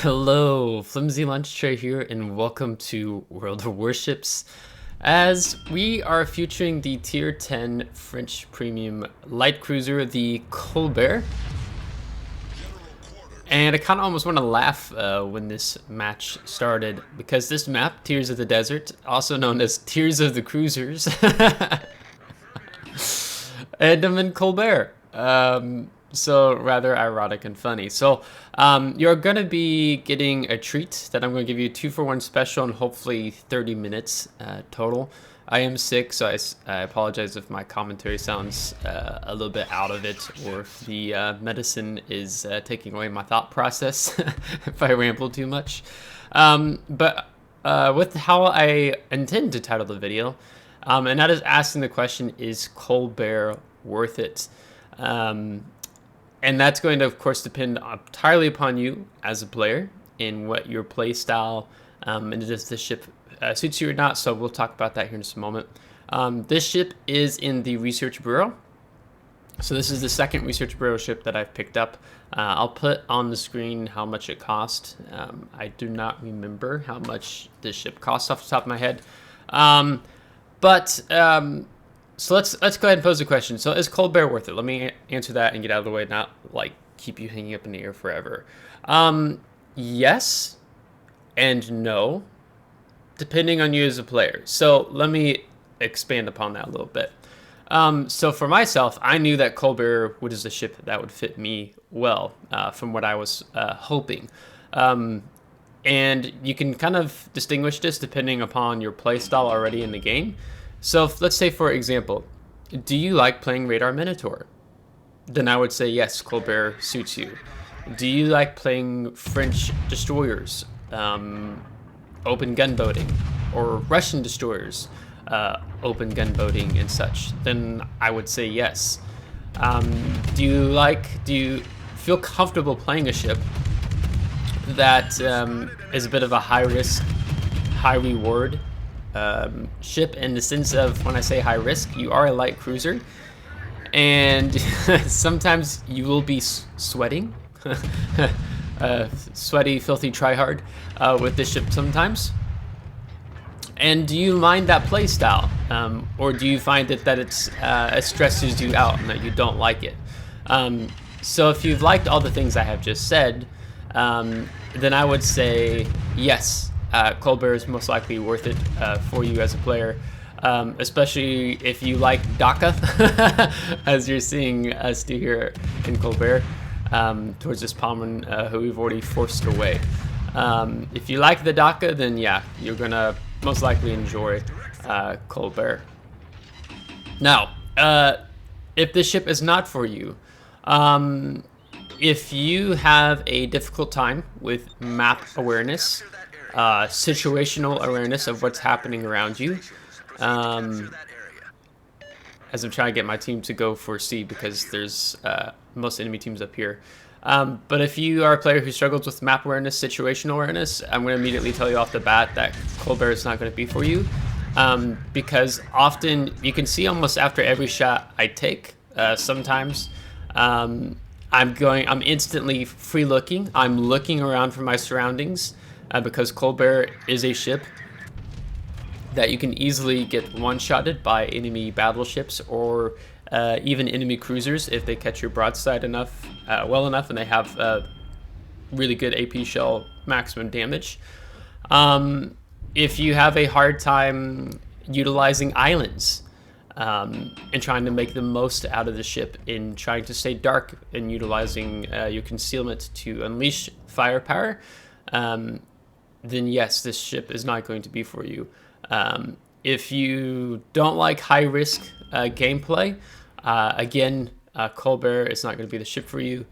Hello, FlimsyLunchTray here, and welcome to World of Warships, as we are featuring the Tier 10 French Premium Light Cruiser, the Colbert. And I kind of almost want to laugh when this match started, because this map, Tears of the Desert, also known as Tears of the Cruisers, and I'm in Colbert. So rather ironic and funny. So you're going to be getting a treat that I'm going to give you 2-for-1 special and hopefully 30 minutes total. I am sick, so I apologize if my commentary sounds a little bit out of it, or if the medicine is taking away my thought process if I ramble too much. But with how I intend to title the video, and that is asking the question, is Colbert worth it? And that's going to, of course, depend entirely upon you as a player in what your play style and does this ship suits you or not. So we'll talk about that here in just a moment. This ship is in the Research Bureau. So this is the second Research Bureau ship that I've picked up. I'll put on the screen how much it cost. I do not remember how much this ship costs off the top of my head. So let's go ahead and pose the question. So is Colbert worth it? Let me answer that and get out of the way, not like keep you hanging up in the air forever. Yes and no, depending on you as a player. So let me expand upon that a little bit. So for myself, I knew that Colbert was a ship that would fit me well from what I was hoping. And you can kind of distinguish this depending upon your play style already in the game. So let's say, for example, do you like playing Radar Minotaur? Then I would say yes, Colbert suits you. Do you like playing French destroyers, open gunboating, or Russian destroyers, open gunboating and such? Then I would say yes. Do you feel comfortable playing a ship that is a bit of a high risk, high reward ship, in the sense of, when I say high risk, you are a light cruiser and sometimes you will be sweating sweaty, filthy tryhard with this ship sometimes. And do you mind that play style, or do you find that it stresses you out and that you don't like it? So if you've liked all the things I have just said, then I would say yes, Colbert is most likely worth it for you as a player, especially if you like DACA, as you're seeing us do here in Colbert, towards this Palmer who we've already forced away. If you like the DACA, then yeah, you're gonna most likely enjoy Colbert. Now, if this ship is not for you, if you have a difficult time with map awareness, situational awareness of what's happening around you, as I'm trying to get my team to go for C because there's most enemy teams up here. But if you are a player who struggles with map awareness, situational awareness, I'm going to immediately tell you off the bat that Colbert is not going to be for you, because often you can see almost after every shot I take, sometimes I'm instantly free looking. I'm looking around for my surroundings. Because Colbert is a ship that you can easily get one-shotted by enemy battleships, or even enemy cruisers if they catch your broadside well enough, and they have really good AP shell maximum damage. If you have a hard time utilizing islands and trying to make the most out of the ship, in trying to stay dark and utilizing your concealment to unleash firepower, then yes, this ship is not going to be for you. If you don't like high-risk gameplay, again, Colbert is not going to be the ship for you.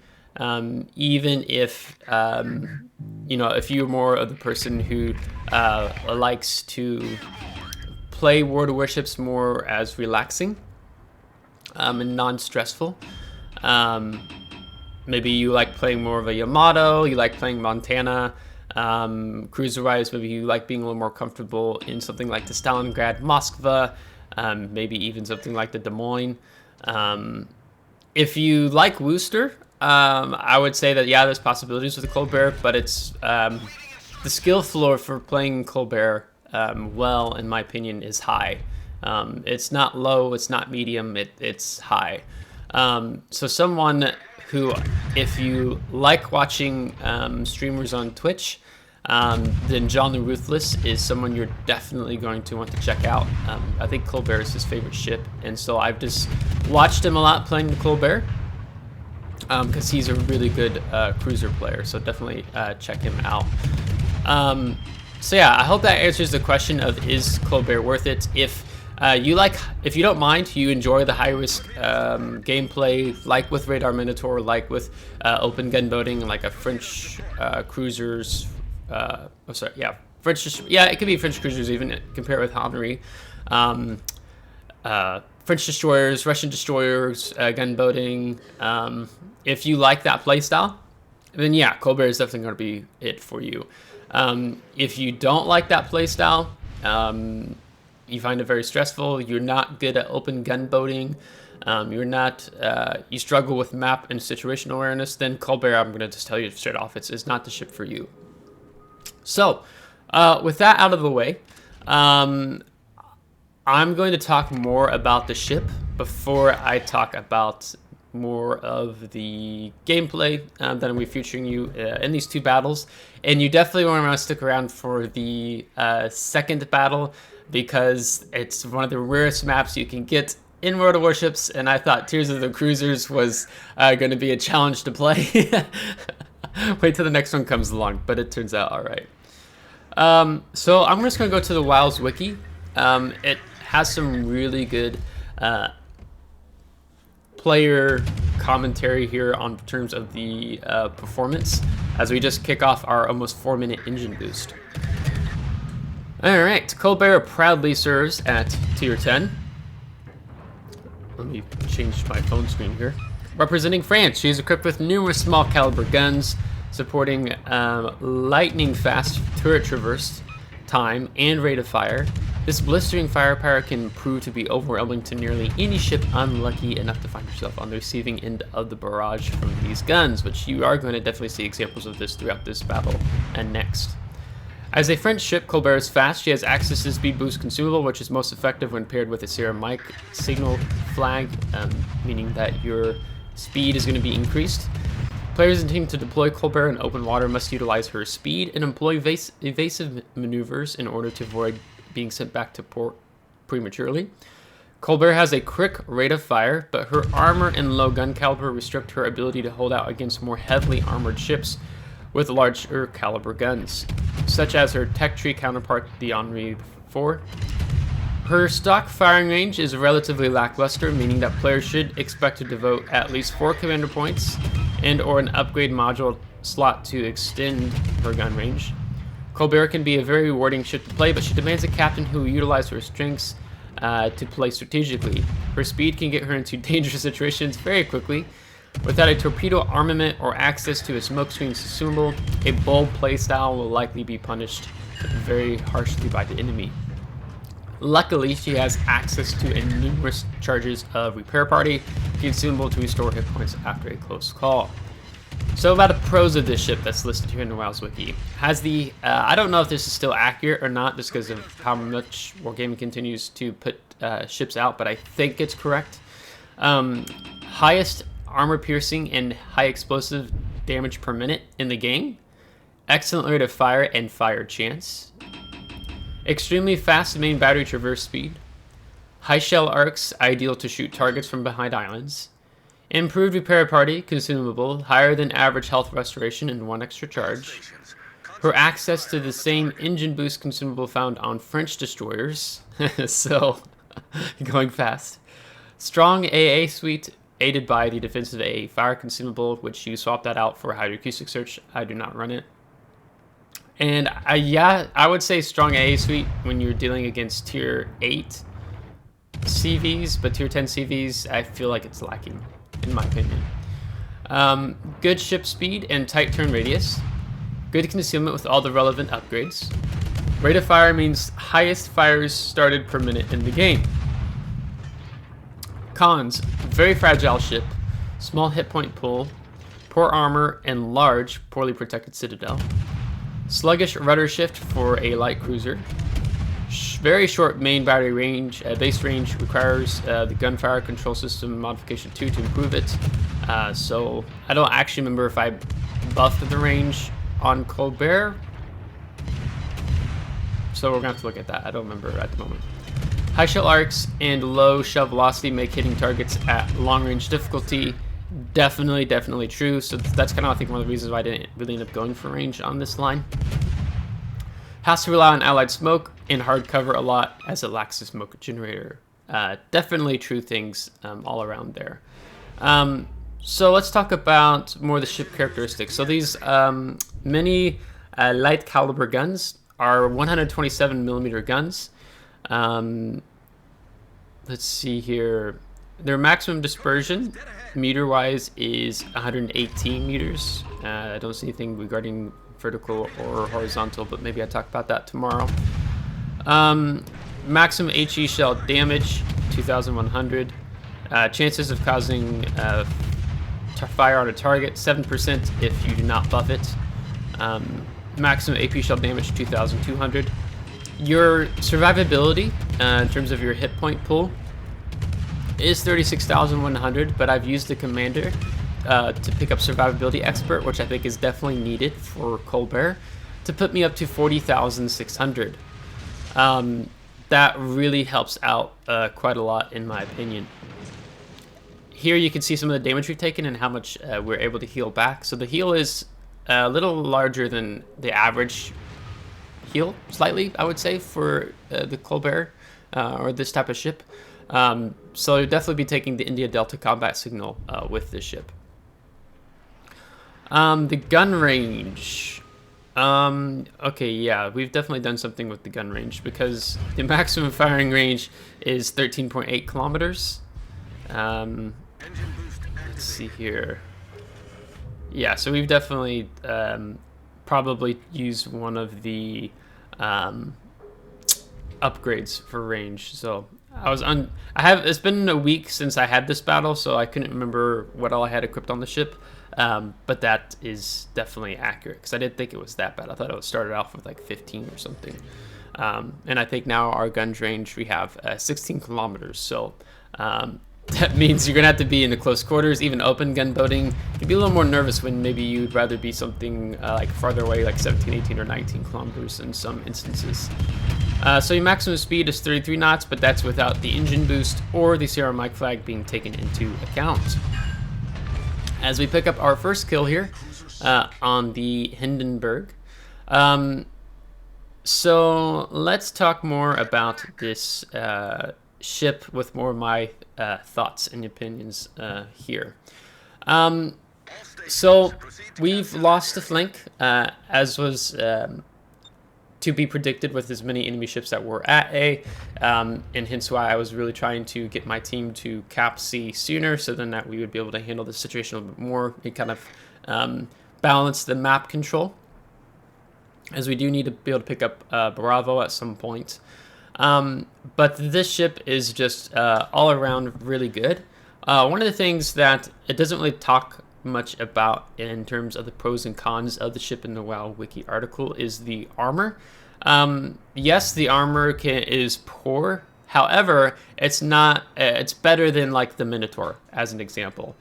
Even if, if you're more of the person who likes to play World of Warships more as relaxing and non-stressful. Maybe you like playing more of a Yamato, you like playing Montana. Cruiser-wise, maybe you like being a little more comfortable in something like the Stalingrad, Moskva, maybe even something like the Des Moines. If you like Wooster, I would say that, yeah, there's possibilities with the Colbert, but it's the skill floor for playing Colbert well, in my opinion, is high. It's not low, it's not medium, it's high. So someone who, if you like watching streamers on Twitch, then John the Ruthless is someone you're definitely going to want to check out. I think Colbert is his favorite ship, and so I've just watched him a lot playing the Colbert, because he's a really good cruiser player, so definitely check him out. So yeah, I hope that answers the question of, is Colbert worth it? If you don't mind, you enjoy the high risk gameplay, like with Radar Minotaur, like with open gun boating, like a French cruisers. It could be French cruisers even, compare it with Henry. French destroyers, Russian destroyers, gun boating. If you like that playstyle, then yeah, Colbert is definitely going to be it for you. If you don't like that playstyle, you find it very stressful, you're not good at open gun boating, you struggle with map and situational awareness, then Colbert, I'm going to just tell you straight off, it's not the ship for you. So, with that out of the way, I'm going to talk more about the ship before I talk about more of the gameplay that I'm going to be featuring you in these two battles. And you definitely want to stick around for the second battle, because it's one of the rarest maps you can get in World of Warships, and I thought Tears of the Cruisers was going to be a challenge to play. Wait till the next one comes along, but it turns out all right. So I'm just going to go to the WoW's Wiki. It has some really good player commentary here on terms of the performance, as we just kick off our almost 4-minute engine boost. Alright, Colbert proudly serves at tier 10. Let me change my phone screen here. Representing France, she is equipped with numerous small caliber guns, supporting lightning fast turret traverse time and rate of fire. This blistering firepower can prove to be overwhelming to nearly any ship unlucky enough to find yourself on the receiving end of the barrage from these guns, which you are going to definitely see examples of this throughout this battle and next. As a French ship, Colbert is fast. She has access to speed boost consumable, which is most effective when paired with a ceramic signal flag, meaning that your speed is going to be increased. Players intending to deploy Colbert in open water must utilize her speed and employ evasive maneuvers in order to avoid being sent back to port prematurely. Colbert has a quick rate of fire, but her armor and low gun caliber restrict her ability to hold out against more heavily armored ships with larger caliber guns, such as her tech tree counterpart, the Henri IV. Her stock firing range is relatively lackluster, meaning that players should expect to devote at least 4 commander points and or an upgrade module slot to extend her gun range. Colbert can be a very rewarding ship to play, but she demands a captain who will utilize her strengths to play strategically. Her speed can get her into dangerous situations very quickly. Without a torpedo armament or access to a smokescreen consumable, a bold playstyle will likely be punished very harshly by the enemy. Luckily, she has access to numerous charges of repair party, consumable to restore hit points after a close call. So about the pros of this ship that's listed here in the WoW's Wiki. Has the, I don't know if this is still accurate or not, just because of how much Wargaming continues to put ships out, but I think it's correct. Highest armor piercing and high explosive damage per minute in the game. Excellent rate of fire and fire chance. Extremely fast main battery traverse speed. High shell arcs, ideal to shoot targets from behind islands. Improved repair party, consumable, higher than average health restoration and 1 extra charge. Her access to the same engine boost consumable found on French destroyers, so going fast. Strong AA suite, aided by the defensive AA fire consumable, which you swap that out for hydroacoustic search. I do not run it. And yeah, I would say strong AA suite when you're dealing against tier 8 CVs, but tier 10 CVs, I feel like it's lacking, in my opinion. Good ship speed and tight turn radius. Good concealment with all the relevant upgrades. Rate of fire means highest fires started per minute in the game. Cons: very fragile ship, small hit point pool, poor armor, and large, poorly protected citadel. Sluggish rudder shift for a light cruiser. Very short main battery range. Base range requires the gunfire control system modification 2 to improve it. So I don't actually remember if I buffed the range on Colbert. So we're going to have to look at that. I don't remember at the moment. High shell arcs and low shell velocity make hitting targets at long range difficulty. Definitely true. So that's kind of, I think, one of the reasons why I didn't really end up going for range on this line. Has to rely on allied smoke and hard cover a lot as it lacks a smoke generator. Definitely true things all around there. So let's talk about more of the ship characteristics. So these mini light caliber guns are 127 millimeter guns. Let's see here. Their maximum dispersion meter wise is 118 meters. I don't see anything regarding vertical or horizontal, but maybe I'll talk about that tomorrow. Maximum HE shell damage 2100. Chances of causing fire on a target 7% if you do not buff it. Maximum AP shell damage 2200. Your survivability in terms of your hit point pool is 36,100, but I've used the commander to pick up survivability expert, which I think is definitely needed for Colbert, to put me up to 40,600. That really helps out quite a lot in my opinion. Here you can see some of the damage we've taken and how much we're able to heal back. So the heal is a little larger than the average heal, slightly, I would say, for the Colbert or this type of ship. So you'll definitely be taking the India Delta combat signal with this ship. The gun range. Okay, yeah, we've definitely done something with the gun range because the maximum firing range is 13.8 kilometers. Let's see here. Yeah, so we've definitely probably used one of the upgrades for range. So it's been a week since I had this battle, so I couldn't remember what all I had equipped on the ship. But that is definitely accurate because I didn't think it was that bad. I thought it started off with like 15 or something. And I think now our gun range, we have 16 kilometers. So that means you're going to have to be in the close quarters. Even open gun boating, you'd be a little more nervous when maybe you'd rather be something like farther away, like 17, 18, or 19 kilometers in some instances. So your maximum speed is 33 knots, but that's without the engine boost or the CR mic flag being taken into account. As we pick up our first kill here on the Hindenburg. So let's talk more about this ship with more of my thoughts and opinions here. So we've lost the flank, as was to be predicted with as many enemy ships that were at A, and hence why I was really trying to get my team to cap C sooner, so then that we would be able to handle the situation a little bit more and kind of balance the map control, as we do need to be able to pick up Bravo at some point. But this ship is just all around really good. One of the things that it doesn't really talk much about in terms of the pros and cons of the ship in the WoW Wiki article is the armor. Yes, the armor is poor. However, it's not. It's better than like the Minotaur, as an example.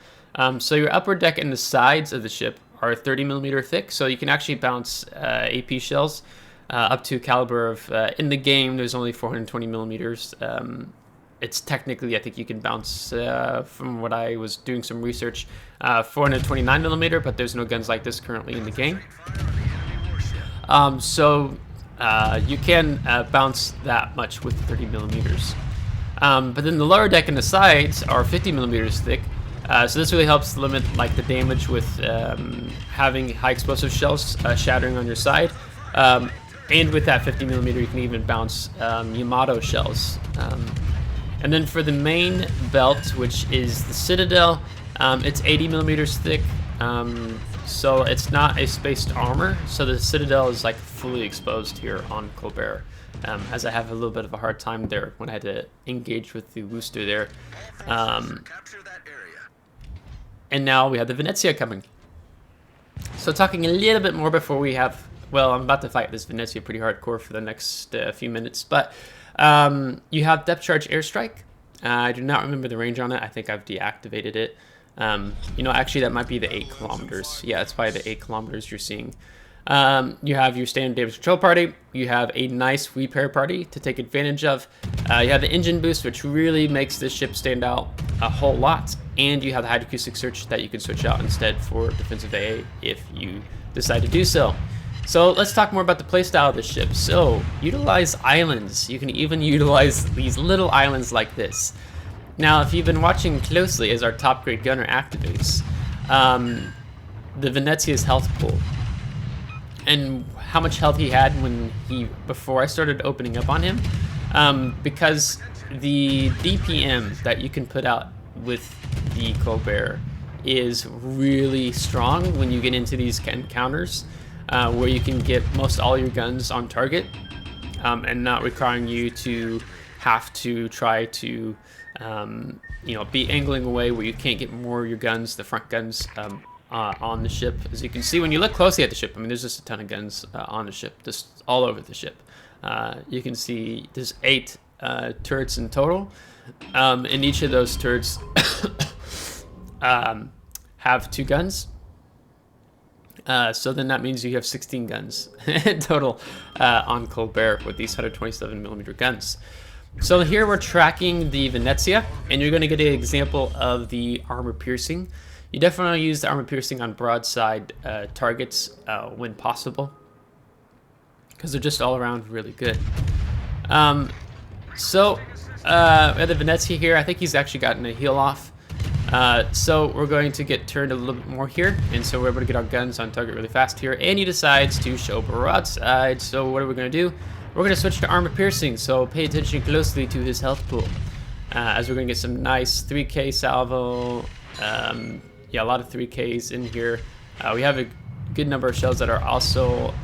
So your upper deck and the sides of the ship are 30 millimeter thick, so you can actually bounce AP shells up to a caliber of, in the game, there's only 420 millimeters. It's technically, I think you can bounce, from what I was doing some research, 429 millimeter, but there's no guns like this currently in the game. So you can bounce that much with 30 millimeters. But then the lower deck and the sides are 50 millimeters thick. So this really helps limit like the damage with having high explosive shells shattering on your side. And with that 50 millimeter, you can even bounce Yamato shells. And then for the main belt, which is the Citadel, it's 80 millimeters thick. So it's not a spaced armor. So the Citadel is like fully exposed here on Colbert. As I have a little bit of a hard time there when I had to engage with the Wooster there. And now we have the Venezia coming. So talking a little bit more before we have, well, I'm about to fight this Venezia pretty hardcore for the next few minutes, but you have depth charge airstrike. I do not remember the range on it. I think I've deactivated it. You know, actually that might be the 8 kilometers. Yeah, it's probably the 8 kilometers you're seeing. You have your standard damage control party. You have a nice repair party to take advantage of. You have the engine boost, which really makes this ship stand out a whole lot. And you have the hydroacoustic search that you can switch out instead for defensive AA if you decide to do so. So let's talk more about the playstyle of this ship. So utilize islands. You can even utilize these little islands like this. Now, if you've been watching closely as our top grade gunner activates, the Venezia's health pool and how much health he had before I started opening up on him, because the DPM that you can put out with the Colbert is really strong when you get into these encounters where you can get most all your guns on target and not requiring you to have to try to you know, be angling away where you can't get more of your guns, the front guns, on the ship. As you can see when you look closely at the ship, I mean, there's just a ton of guns on the ship, just all over the ship. You can see there's 8 turrets in total, and each of those turrets have 2 guns. So then that means you have 16 guns in total on Colbert with these 127mm guns. So here we're tracking the Venezia, and you're going to get an example of the armor piercing. You definitely use the armor piercing on broadside targets when possible, because they're just all around really good. So at the Venezia here, I think he's actually gotten a heal off. So we're going to get turned a little bit more here, and so we're able to get our guns on target really fast here, and he decides to show broadside. So what are we going to do? We're going to switch to armor piercing, so pay attention closely to his health pool, as we're going to get some nice 3K salvo. Yeah, a lot of 3Ks in here. We have a good number of shells that are also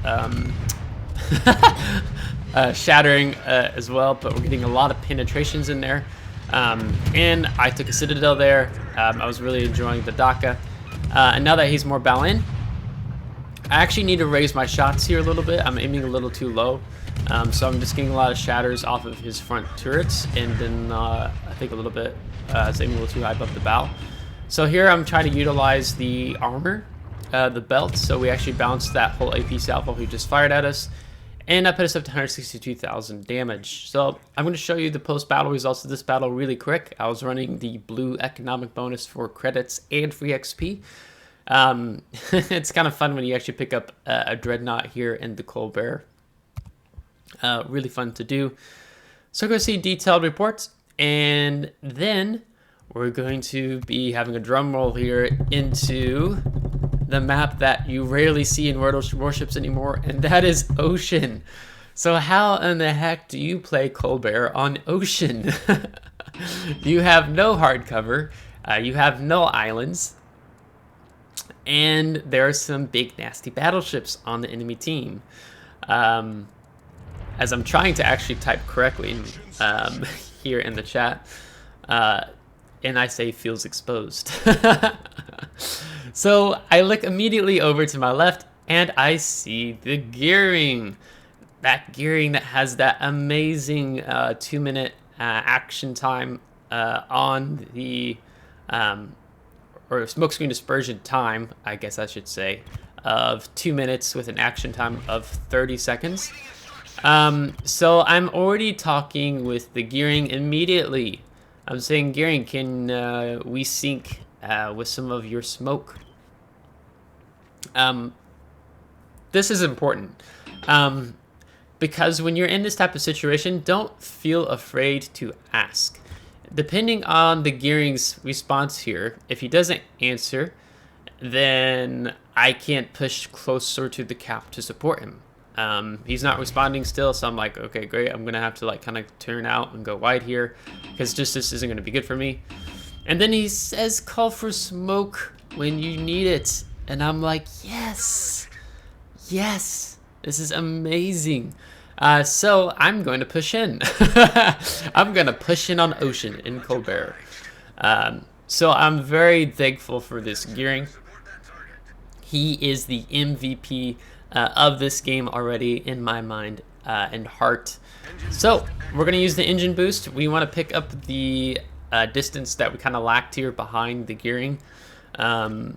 shattering as well, but we're getting a lot of penetrations in there. And I took a Citadel there. I was really enjoying the Daka. And now that he's more bow-in, I actually need to raise my shots here a little bit. I'm aiming a little too low. So I'm just getting a lot of shatters off of his front turrets, and then I think a little bit, it's aiming a little too high above the bow. So here I'm trying to utilize the armor, the belt, so we actually bounced that whole AP salvo he just fired at us, and that put us up to 162,000 damage. So I'm going to show you the post-battle results of this battle really quick. I was running the blue economic bonus for credits and free XP. It's kind of fun when you actually pick up a Dreadnought here in the Colbert. Really fun to do. So we're going to see detailed reports, and then we're going to be having a drum roll here into the map that you rarely see in Warships anymore, and that is Ocean. So how in the heck do you play Colbert on Ocean? You have no hard cover, you have no islands, and there are some big nasty battleships on the enemy team. As I'm trying to actually type correctly here in the chat, and I say feels exposed. So I look immediately over to my left, and I see the gearing. That gearing that has that amazing 2-minute action time on the, or smokescreen dispersion time, I guess I should say, of 2 minutes with an action time of 30 seconds. So I'm already talking with the gearing immediately. I'm saying, gearing, can we sync with some of your smoke? This is important. Because when you're in this type of situation, don't feel afraid to ask. Depending on the gearing's response here, if he doesn't answer, then I can't push closer to the cap to support him. He's not responding still, so I'm like, okay, great. I'm gonna have to like kind of turn out and go wide here, because just this isn't gonna be good for me. And then he says, call for smoke when you need it, and I'm like, yes, yes, this is amazing. So I'm going to push in. I'm gonna push in on Ocean in Colbert. So I'm very thankful for this gearing. He is the MVP of this game already in my mind and heart. So we're going to use the engine boost. We want to pick up the distance that we kind of lacked here behind the gearing. So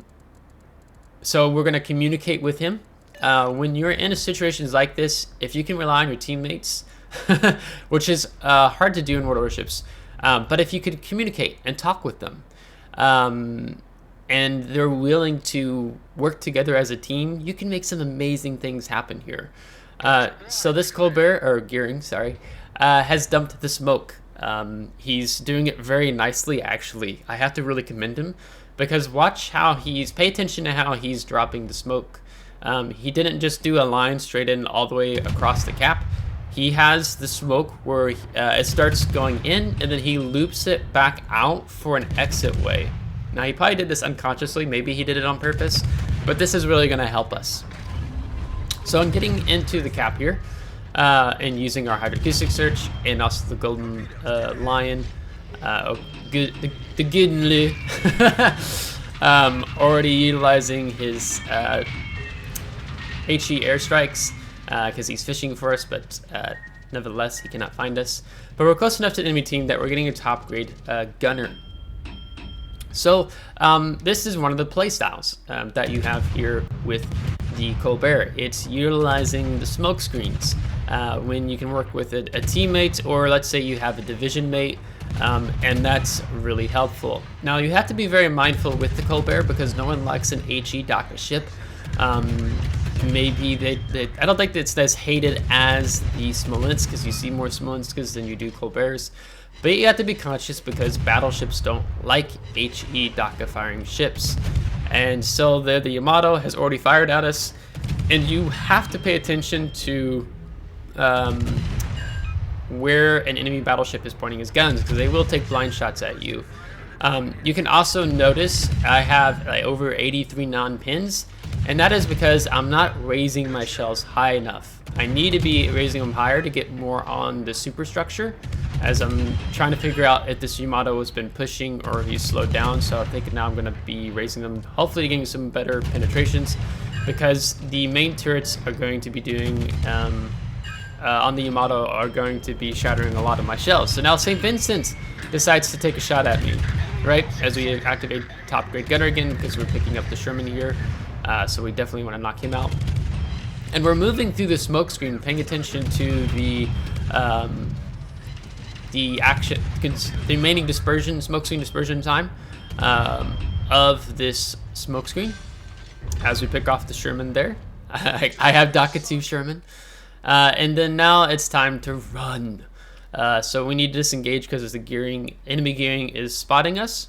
we're going to communicate with him. When you're in situations like this, if you can rely on your teammates, which is hard to do in World of Warships, but if you could communicate and talk with them, and they're willing to work together as a team, you can make some amazing things happen here. So this Colbert, or Gearing, sorry, has dumped the smoke. He's doing it very nicely, actually. I have to really commend him, because watch how pay attention to how he's dropping the smoke. He didn't just do a line straight in all the way across the cap. He has the smoke where it starts going in, and then he loops it back out for an exit way. Now, he probably did this unconsciously. Maybe he did it on purpose, but this is really going to help us. So I'm getting into the cap here and using our hydroacoustic search and also the golden lion. The good already utilizing his HE airstrikes because he's fishing for us, but nevertheless he cannot find us. But we're close enough to the enemy team that we're getting a top grade gunner. So this is one of the playstyles that you have here with the Colbert. It's utilizing the smoke screens when you can work with a teammate, or let's say you have a division mate, and that's really helpful. Now you have to be very mindful with the Colbert because no one likes an HE DACA ship. Maybe I don't think it's as hated as the Smolensk, because you see more Smolensks than you do Colberts. But you have to be conscious because battleships don't like HE DACA firing ships. And so the Yamato has already fired at us, and you have to pay attention to where an enemy battleship is pointing his guns, because they will take blind shots at you. You can also notice I have over 83 non-pins, and that is because I'm not raising my shells high enough. I need to be raising them higher to get more on the superstructure, as I'm trying to figure out if this Yamato has been pushing or if he's slowed down. So I think now I'm going to be raising them, hopefully getting some better penetrations, because the main turrets are going to be doing on the Yamato are going to be shattering a lot of my shells. So now St. Vincent decides to take a shot at me, right? As we activate top grade gunner again, because we're picking up the Sherman here. So we definitely want to knock him out. And we're moving through the smoke screen, paying attention to the action, the remaining dispersion, smoke screen dispersion time of this smoke screen. As we pick off the Sherman there, I have DACA 2 Sherman. And then now it's time to run. So we need to disengage because the enemy gearing is spotting us.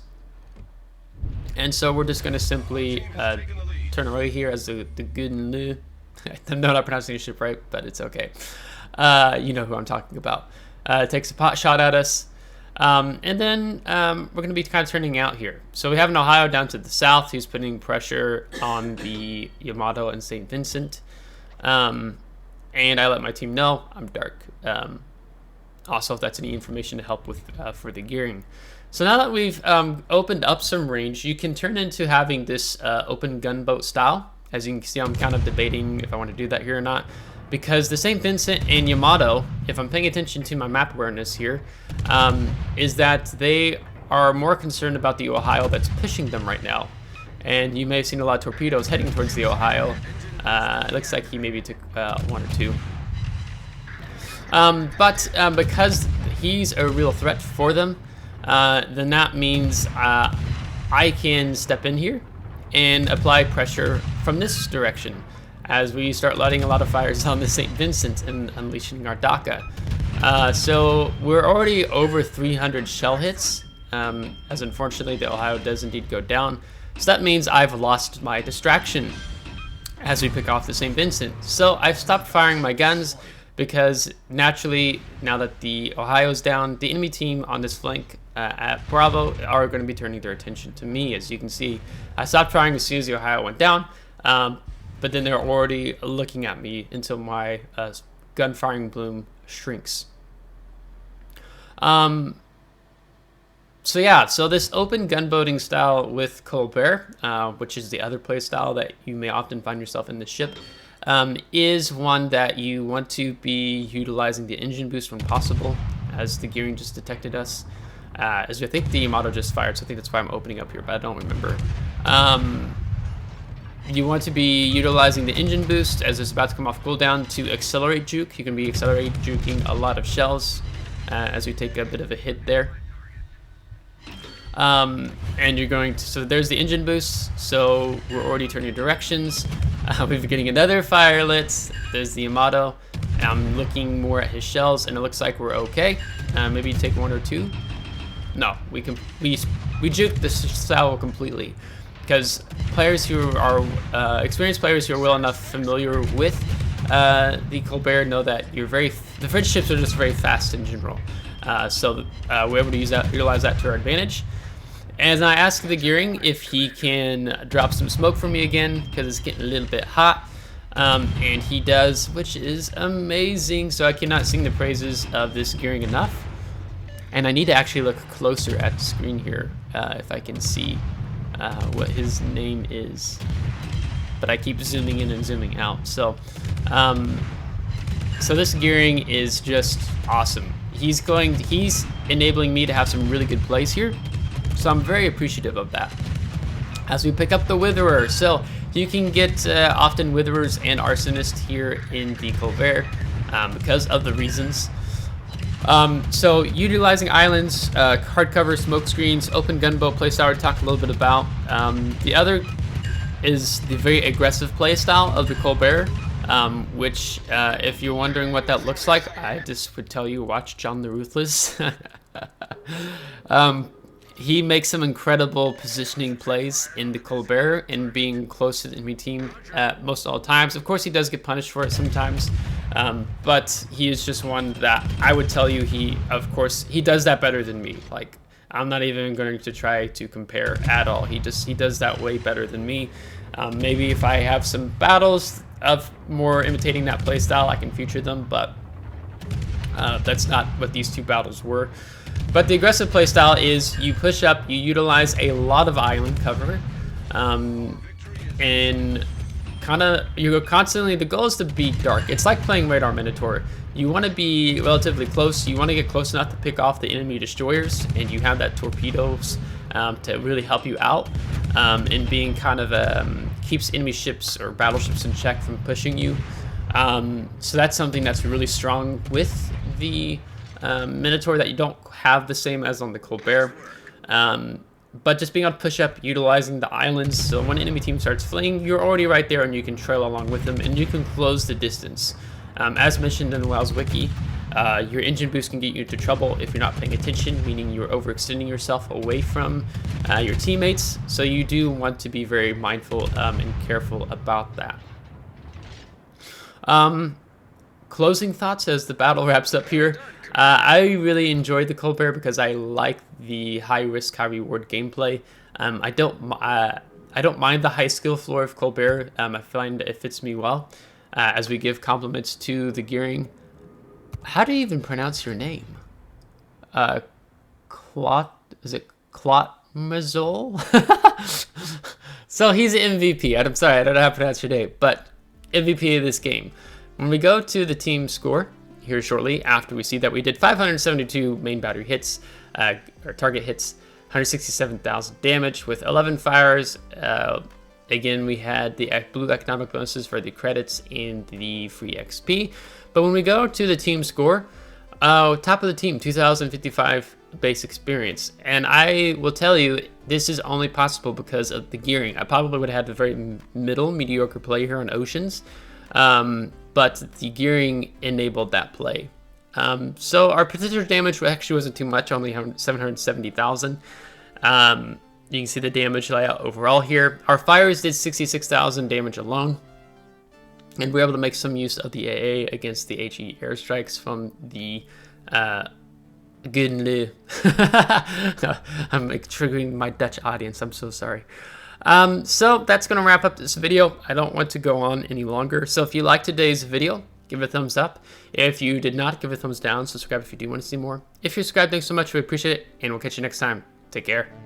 And so we're just going to simply turn away here as the good Lu. I'm not pronouncing the ship right, but it's okay. You know who I'm talking about. Takes a pot shot at us. And then we're going to be kind of turning out here. So we have an Ohio down to the south who's putting pressure on the Yamato and St. Vincent. And I let my team know I'm dark. Also, if that's any information to help with for the gearing. So now that we've opened up some range, you can turn into having this open gunboat style. As you can see, I'm kind of debating if I want to do that here or not, because the St. Vincent and Yamato, if I'm paying attention to my map awareness here, is that they are more concerned about the Ohio that's pushing them right now. And you may have seen a lot of torpedoes heading towards the Ohio. It looks like he maybe took one or two. But because he's a real threat for them, then that means I can step in here and apply pressure from this direction as we start lighting a lot of fires on the St. Vincent and unleashing our DACA. So we're already over 300 shell hits, as unfortunately the Ohio does indeed go down. So that means I've lost my distraction as we pick off the St. Vincent. So I've stopped firing my guns because naturally, now that the Ohio's down, the enemy team on this flank at Bravo are going to be turning their attention to me. As you can see, I stopped firing as soon as the Ohio went down, but then they're already looking at me until my gun firing bloom shrinks. So yeah, so this open gunboating style with Colbert, which is the other play style that you may often find yourself in the ship, is one that you want to be utilizing the engine boost when possible, as the gearing just detected us. As I think the Yamato just fired, so I think that's why I'm opening up here, but I don't remember. You want to be utilizing the engine boost as it's about to come off cooldown to accelerate juke. You can be accelerate juking a lot of shells as we take a bit of a hit there. And you're going to, so there's the engine boost, so we're already turning directions. We're getting another fire lit. There's the Yamato. I'm looking more at his shells, and it looks like we're okay. Maybe take one or two. No, we juked the style completely, because players who are experienced players who are well enough familiar with the Colbert know that the French ships are just very fast in general. So we're able to utilize that to our advantage. And I asked the gearing if he can drop some smoke for me again, because it's getting a little bit hot. And he does, which is amazing. So I cannot sing the praises of this gearing enough. And I need to actually look closer at the screen here if I can see what his name is. But I keep zooming in and zooming out. So, so this gearing is just awesome. He's enabling me to have some really good plays here. So I'm very appreciative of that. As we pick up the Witherer, so you can get often Witherers and Arsonists here in the Colbert because of the reasons. So utilizing islands, hardcover, smoke screens, open gunboat playstyle we talked a little bit about. The other is the very aggressive playstyle of the Colbert, which if you're wondering what that looks like, I just would tell you, watch John the Ruthless. He makes some incredible positioning plays in the Colbert and being close to the enemy team at most all times. Of course, he does get punished for it sometimes, but he is just one that I would tell you he does that better than me. Like, I'm not even going to try to compare at all. He does that way better than me. Maybe if I have some battles of more imitating that play style, I can feature them, but that's not what these two battles were. But the aggressive playstyle is you push up, you utilize a lot of island cover, and you constantly, the goal is to be dark. It's like playing Radar Minotaur. You want to be relatively close, you want to get close enough to pick off the enemy destroyers, and you have that torpedoes to really help you out, and being kind of keeps enemy ships or battleships in check from pushing you. So that's something that's really strong with the Minotaur that you don't have the same as on the Colbert. But just being able to push up, utilizing the islands, so when enemy team starts fleeing, you're already right there and you can trail along with them and you can close the distance. As mentioned in WoW's Wiki, your engine boost can get you into trouble if you're not paying attention, meaning you're overextending yourself away from your teammates. So you do want to be very mindful and careful about that. Closing thoughts as the battle wraps up here. I really enjoyed the Colbert because I like the high risk, high reward gameplay. I don't mind the high skill floor of Colbert. I find it fits me well. As we give compliments to the gearing. How do you even pronounce your name? Is it Clotmazole? So he's an MVP. I'm sorry, I don't know how to pronounce your name, but MVP of this game. When we go to the team score here shortly, after we see that we did 572 main battery hits, or target hits, 167,000 damage with 11 fires. Again, we had the blue economic bonuses for the credits and the free XP. But when we go to the team score, top of the team, 2,055 base experience. And I will tell you, this is only possible because of the gearing. I probably would have had a very mediocre play here on Oceans. But the gearing enabled that play. So our potential damage actually wasn't too much, only 770,000. You can see the damage layout overall here. Our fires did 66,000 damage alone. And we were able to make some use of the AA against the HE airstrikes from the Gunle. I'm triggering my Dutch audience, I'm so sorry. So that's going to wrap up this video. I don't want to go on any longer. So if you liked today's video, give it a thumbs up. If you did not, give it a thumbs down. Subscribe if you do want to see more. If you're subscribed, thanks so much. We appreciate it. And we'll catch you next time. Take care.